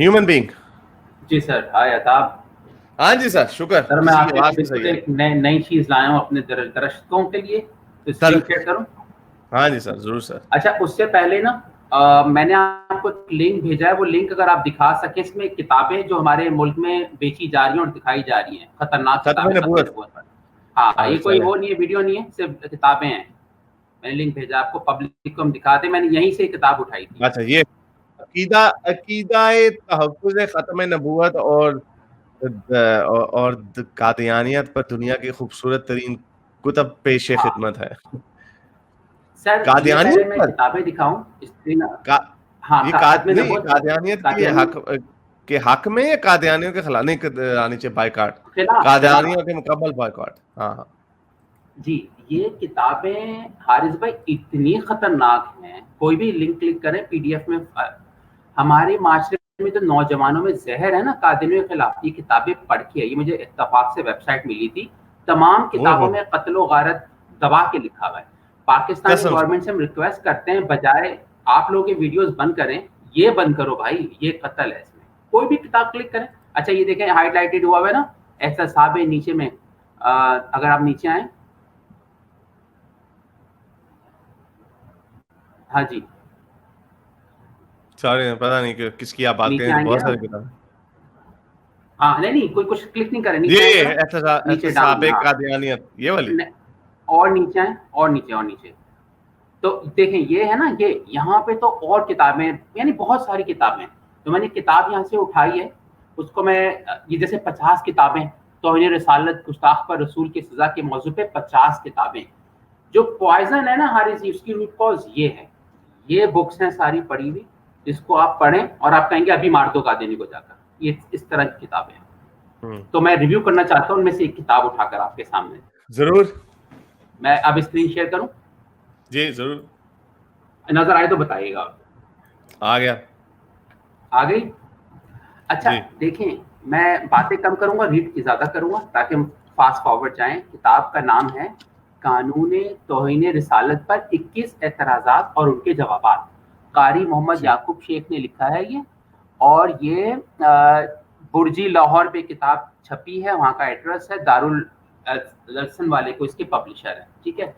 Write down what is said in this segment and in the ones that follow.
human being. جی سر ہائے عطاب. ہاں جی سر شکر. سر میں آپ کے بالکل ایک نئی چیز لایا ہوں اپنے درشکوں کے لیے, تو اسکرین شیئر کروں. ہاں جی سر ضرور سر. اچھا اس سے پہلے نا میں نے آپ کو لنک بھیجا ہے, وہ لنک اگر آپ دکھا سکیں, اس میں کتابیں جو ہمارے ملک میں بیچی جا رہی ہیں اور دکھائی جا رہی ہیں, خطرناک کتابیں ختم نبوت پر. ہاں یہ کوئی وہ نہیں ہے, ویڈیو نہیں ہے, صرف کتابیں ہیں. میں نے لنک بھیجا آپ کو, پبلک کو ہم دکھاتے, میں نے یہیں سے کتاب اٹھائی تھی. اچھا یہ عقیدہ تحفظ ختم نبوت اور قادیانیت پر دنیا کی خوبصورت ترین کتب پیش خدمت ہے. سر یہ پہلے میں کتابیں دکھاؤں اسکرین. ہاں قادیانیت کے حق میں یا قادیانیوں کے خلاف نہیں نیچے بائیکاٹ, قادیانیوں کے مکمل بائیکاٹ. ہاں ہاں جی یہ کتابیں حارث بھائی اتنی خطرناک ہیں, کوئی بھی لنک کلک کریں پی ڈی ایف میں. ہمارے معاشرے میں جو نوجوانوں میں زہر ہے نا قادیانیوں کے خلاف, یہ کتابیں پڑھ کے, یہ مجھے اتفاق سے ویب سائٹ ملی تھی, تمام کتابوں میں قتل و غارت دبا کے لکھا ہوا ہے. پاکستانی گورنمنٹ سے ہم ریکویسٹ کرتے ہیں بجائے آپ لوگ یہ ویڈیوز بند کریں, یہ بند کرو بھائی, یہ قتل ہے اس میں. کوئی بھی کتاب کلک کریں. اچھا یہ دیکھیں ہائی لائٹڈ ہوا ہے نا, احتساب نیچے میں, اگر آپ نیچے آئیں. ہاں جی سوری پتہ نہیں کہ کس کی آپ بات کریں, تو بہت ساری کتابیں. ہاں نہیں کوئی کچھ کلک نہیں کرے, نیچے احتساب قادیانیت یہ والی, اور نیچے آئیں, اور نیچے. تو دیکھیں یہ ہے نا, یہ یہاں پہ تو اور کتابیں, یعنی بہت ساری کتابیں. تو میں نے کتاب یہاں سے اٹھائی ہے, اس کو میں یہ جیسے 50 کتابیں توہین رسالت گستاخ پر رسول کی سزا کے موضوع پہ 50 کتابیں. جو پوائزن ہے نا حارث, اس کی روٹ کاز یہ ہے. یہ بکس ہیں ساری پڑھی ہوئی, جس کو آپ پڑھیں اور آپ کہیں گے ابھی مار دو قادیانی کو جا کر. یہ اس طرح کی کتابیں ہیں. تو میں ریویو کرنا چاہتا ہوں ان میں سے ایک کتاب اٹھا کر آپ کے سامنے. ضرور. میں اب اسکرین شیئر کروں؟ جی ضرور. نظر آئے تو بتائیے گا. آ گیا, آ گئی. اچھا دیکھیں میں باتیں کم کروں گا, ریڈ کی زیادہ کروں گا تاکہ ہم فاسٹ فارورڈ جائیں. کتاب کا نام ہے قانون توہین رسالت پر 21 اعتراضات اور ان کے جوابات. قاری محمد یعقوب شیخ نے لکھا ہے یہ, اور یہ برجی لاہور پہ کتاب چھپی ہے, وہاں کا ایڈریس ہے دارالحسن والے کو اس کے پبلشر ہے. ٹھیک ہے.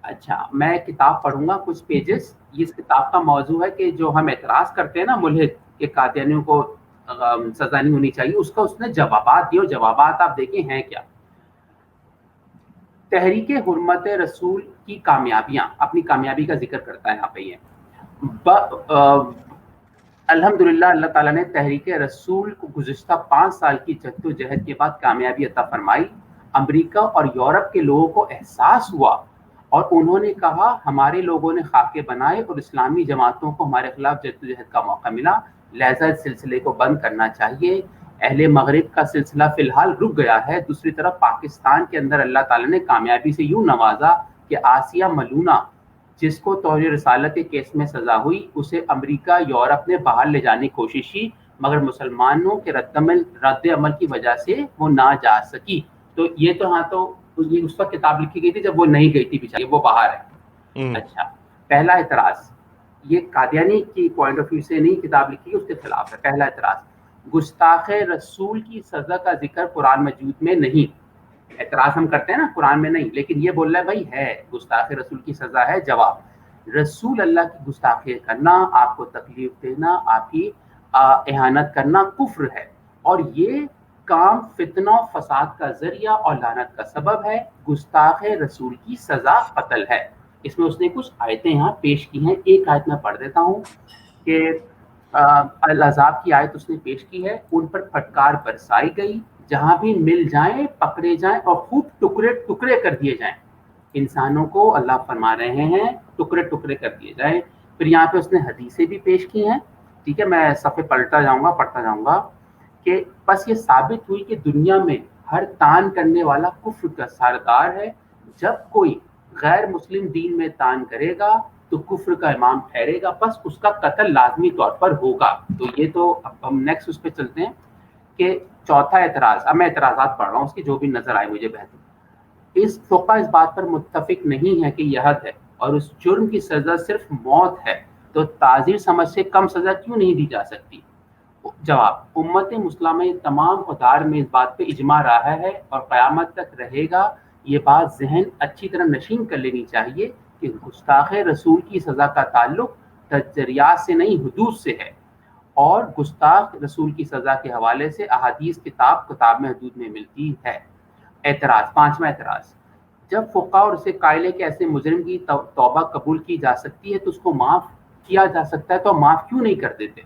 اچھا میں کتاب پڑھوں گا کچھ پیجز. اس کتاب کا موضوع ہے کہ جو ہم اعتراض کرتے ہیں نا ملحد کہ قادیانیوں کو سزا نہیں ہونی چاہیے, اس کا اس نے جوابات دیے, اور جوابات آپ دیکھیں ہیں کیا. تحریک حرمت رسول کی کامیابیاں, اپنی کامیابی کا ذکر کرتا ہے یہاں پہ. یہ الحمدللہ اللہ تعالیٰ نے تحریک رسول کو گزشتہ 5 سال کی جدوجہد کے بعد کامیابی عطا فرمائی. امریکہ اور یورپ کے لوگوں کو احساس ہوا اور انہوں نے کہا ہمارے لوگوں نے خاکے بنائے اور اسلامی جماعتوں کو ہمارے خلاف جدوجہد کا موقع ملا, لہذا اس سلسلے کو بند کرنا چاہیے. اہل مغرب کا سلسلہ فی الحال رک گیا ہے. دوسری طرف پاکستان کے اندر اللہ تعالیٰ نے کامیابی سے یوں نوازا کہ آسیہ ملونہ جس کو توہین رسالت کے کیس میں سزا ہوئی, اسے امریکہ یورپ نے باہر لے جانے کی کوشش کی, مگر مسلمانوں کے رد عمل کی وجہ سے وہ نہ جا سکی. تو یہ تو ہاں تو یہ اس وقت کتاب لکھی گئی تھی جب وہ نہیں گئی تھی بیچاری, وہ باہر ہے. اچھا پہلا اعتراض, یہ قادیانی کی پوائنٹ آف ویو سے نہیں کتاب لکھی, اس کے خلاف ہے. پہلا اعتراض, گستاخ رسول کی سزا کا ذکر قرآن مجید میں نہیں. اعتراض ہم کرتے ہیں نا قرآن میں نہیں, لیکن یہ بول رہا ہے بھائی ہے گستاخ رسول کی سزا ہے. جواب, رسول اللہ کی گستاخی کرنا, آپ کو تکلیف دینا, آپ کی اہانت کرنا کفر ہے, اور یہ کام فتنہ و فساد کا ذریعہ اور لعنت کا سبب ہے. گستاخ رسول کی سزا قتل ہے. اس میں اس نے کچھ آیتیں یہاں پیش کی ہیں, ایک آیت میں پڑھ دیتا ہوں کہ العذاب کی آیت اس نے پیش کی ہے. ان پر پھٹکار برسائی گئی, جہاں بھی مل جائیں پکڑے جائیں اور خوب ٹکڑے ٹکڑے کر دیے جائیں. انسانوں کو اللہ فرما رہے ہیں ٹکڑے ٹکڑے کر دیے جائیں. پھر یہاں پہ اس نے حدیثیں بھی پیش کی ہیں. ٹھیک ہے, میں صفحے پلٹتا جاؤں گا, پڑھتا جاؤں گا کہ بس یہ ثابت ہوئی کہ دنیا میں ہر تان کرنے والا کفر کا سردار ہے. جب کوئی غیر مسلم دین میں تان کرے گا تو کفر کا امام ٹھہرے گا, بس اس کا قتل لازمی طور پر ہوگا. تو یہ تو اب ہم نیکسٹ اس پہ چلتے ہیں کہ چوتھا اعتراض, اب میں اعتراضات پڑھ رہا ہوں اس کی جو بھی نظر آئے مجھے بہتر. اس فقہ اس بات پر متفق نہیں ہے کہ یہ حد ہے اور اس جرم کی سزا صرف موت ہے, تو تعزیر سمجھ سے کم سزا کیوں نہیں دی جا سکتی. جواب، امت مسلمہ تمام ادوار میں اس بات پہ اجماع رہا ہے اور قیامت تک رہے گا. یہ بات ذہن اچھی طرح نشین کر لینی چاہیے کہ گستاخ رسول کی سزا کا تعلق تجریات سے نہیں حدود سے ہے، اور گستاخ رسول کی سزا کے حوالے سے احادیث کتاب میں حدود میں ملتی ہے. اعتراض، پانچواں اعتراض، جب فقہاء اور اسے قائل ہے کہ ایسے مجرم کی توبہ قبول کی جا سکتی ہے تو اس کو معاف کیا جا سکتا ہے، تو معاف کیوں نہیں کر دیتے؟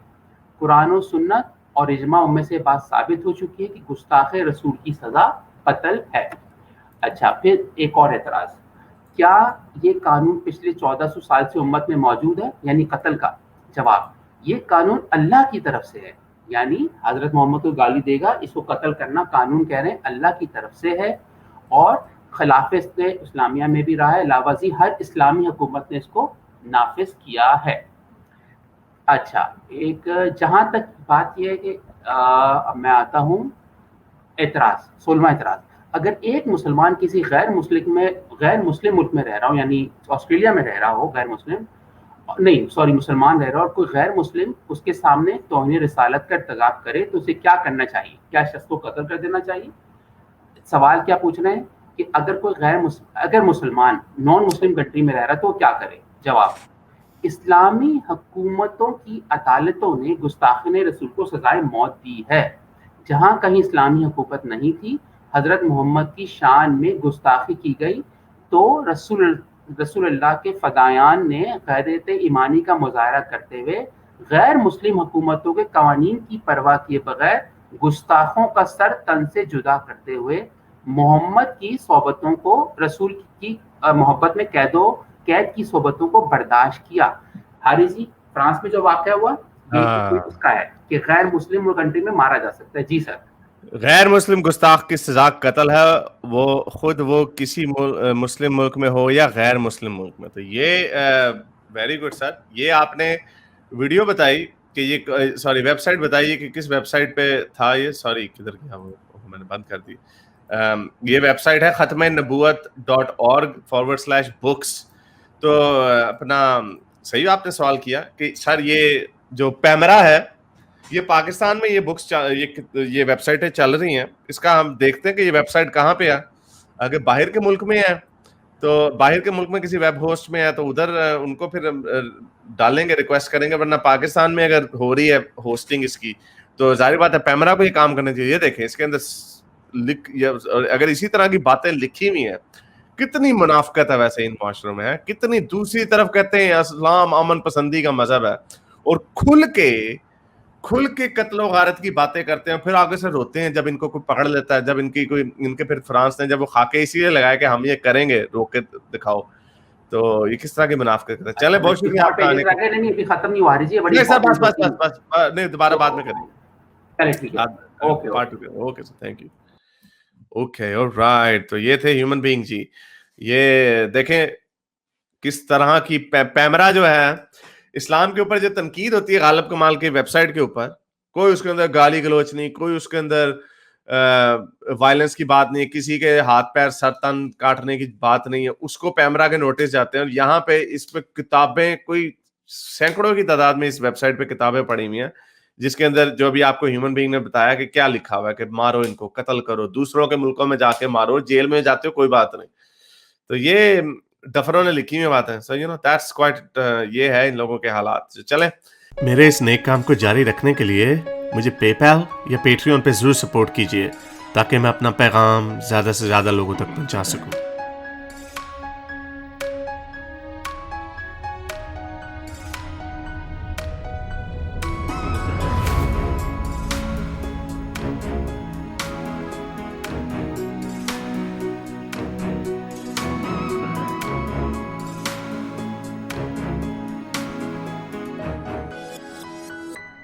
قرآن و سنت اور اجماع میں سے بات ثابت ہو چکی ہے کہ گستاخ رسول کی سزا قتل ہے. اچھا، پھر ایک اور اعتراض، کیا یہ قانون پچھلے 1400 سال سے امت میں موجود ہے، یعنی قتل کا؟ جواب، یہ قانون اللہ کی طرف سے ہے، یعنی حضرت محمد کو گالی دے گا اس کو قتل کرنا قانون کہہ رہے ہیں اللہ کی طرف سے ہے، اور خلافت اسلامیہ میں بھی رہا ہے، علاوہ ازیں ہر اسلامی حکومت نے اس کو نافذ کیا ہے. اچھا، ایک جہاں تک بات یہ ہے کہ میں آتا ہوں اعتراض، 16واں اعتراض، اگر ایک مسلمان کسی غیر مسلم ملک میں رہ رہا ہو، یعنی آسٹریلیا میں رہ رہا ہو، مسلمان رہ رہا ہو، اور کوئی غیر مسلم اس کے سامنے توہین رسالت کا ارتکاب کرے تو اسے کیا کرنا چاہیے؟ کیا شخص کو قتل کر دینا چاہیے؟ سوال کیا پوچھ رہے ہیں کہ اگر کوئی اگر مسلمان نان مسلم کنٹری میں رہ رہا ہے تو کیا کرے؟ جواب، اسلامی حکومتوں کی عدالتوں نے گستاخین رسول کو سزائے موت دی ہے. جہاں کہیں اسلامی حکومت نہیں تھی، حضرت محمد کی شان میں گستاخی کی گئی تو رسول اللہ کے فدایان نے غیرت ایمانی کا مظاہرہ کرتے ہوئے غیر مسلم حکومتوں کے قوانین کی پرواہ کیے بغیر گستاخوں کا سر تن سے جدا کرتے ہوئے محمد کی صحبتوں کو، رسول کی محبت میں قید کی صحبتوں کو برداشت کیا. حارث جی، فرانس میں جو واقعہ ہوا اس کا ہے کہ غیر مسلم کنٹری میں مارا جا سکتا ہے. جی سر. غیر مسلم گستاخ کی سزا قتل ہے، وہ کسی مسلم ملک میں ہو یا غیر مسلم ملک میں. تو یہ ویری گڈ سر. یہ آپ نے ویڈیو بتائی کہ یہ سوری ویب سائٹ بتائیے کہ کس ویب سائٹ پہ تھا یہ، سوری کدھر گیا وہ، میں نے بند کر دی. یہ ویب سائٹ ہے ختم نبوت .org/books. تو اپنا صحیح آپ نے سوال کیا کہ سر یہ جو پیمرا ہے یہ پاکستان میں یہ بکس یہ ویب سائٹیں چل رہی ہیں، اس کا ہم دیکھتے ہیں کہ یہ ویب سائٹ کہاں پہ ہے. اگر باہر کے ملک میں ہے تو باہر کے ملک میں کسی ویب ہوسٹ میں ہے تو ادھر ان کو پھر ڈالیں گے، ریکویسٹ کریں گے. ورنہ پاکستان میں اگر ہو رہی ہے ہوسٹنگ اس کی تو ظاہر بات ہے پیمرا کو یہ کام کرنا چاہیے. یہ دیکھیں اس کے اندر اگر اسی طرح کی باتیں لکھی ہوئی ہیں، کتنی منافقت ہے ویسے ان معاشروں میں ہے. کتنی دوسری طرف کہتے ہیں اسلام امن پسندی کا مذہب ہے اور کھل کے قتل و غارت کی باتیں کرتے ہیں، پھر آگے سے روتے ہیں جب ان کو کوئی پکڑ لیتا ہے، جب ان کے پھر فرانس نے جب وہ خاکے اسی لیے لگایا کہ ہم یہ کریں گے، روک کے دکھاؤ. تو یہ کس طرح کی منافقت کرتے ہیں. چلے بہت شکریہ آپ کا آنے کا. ختم نہیں ہوا رہی ہے، نہیں سر بس نہیں، دوبارہ بعد میں کریں گے. چلے ٹھیک ہے، okay sir, thank you. Okay all right. تو یہ تھے ہیومن بینگ جی. یہ دیکھیں کس طرح کی پیمرا جو ہے اسلام کے اوپر جو تنقید ہوتی ہے غالب کمال کی ویب سائٹ کے اوپر، کوئی اس کے اندر گالی گلوچ نہیں، کوئی اس کے اندر وائلنس کی بات نہیں، کسی کے ہاتھ پیر سر تن کاٹنے کی بات نہیں ہے. اس کو پیمرا کے نوٹس جاتے ہیں. اور یہاں پہ اس پہ کتابیں کوئی سینکڑوں کی تعداد میں اس ویب سائٹ پہ کتابیں پڑھی ہوئی ہیں، جس کے اندر جو بھی آپ کو ہیومن بینگ نے بتایا کہ کیا لکھا ہوا ہے کہ مارو ان کو، قتل کرو، دوسروں کے ملکوں میں جا کے مارو، جیل میں جاتے ہو کوئی بات نہیں. تو یہ ڈفروں نے لکھی ہوئی باتیں. So you know that's quite یہ ہے ان لوگوں کے حالات. چلیں، میرے اس نیک کام کو جاری رکھنے کے لیے مجھے پے پیل یا پیٹریون پہ ضرور سپورٹ کیجیے تاکہ میں اپنا پیغام زیادہ سے زیادہ لوگوں تک پہنچا سکوں.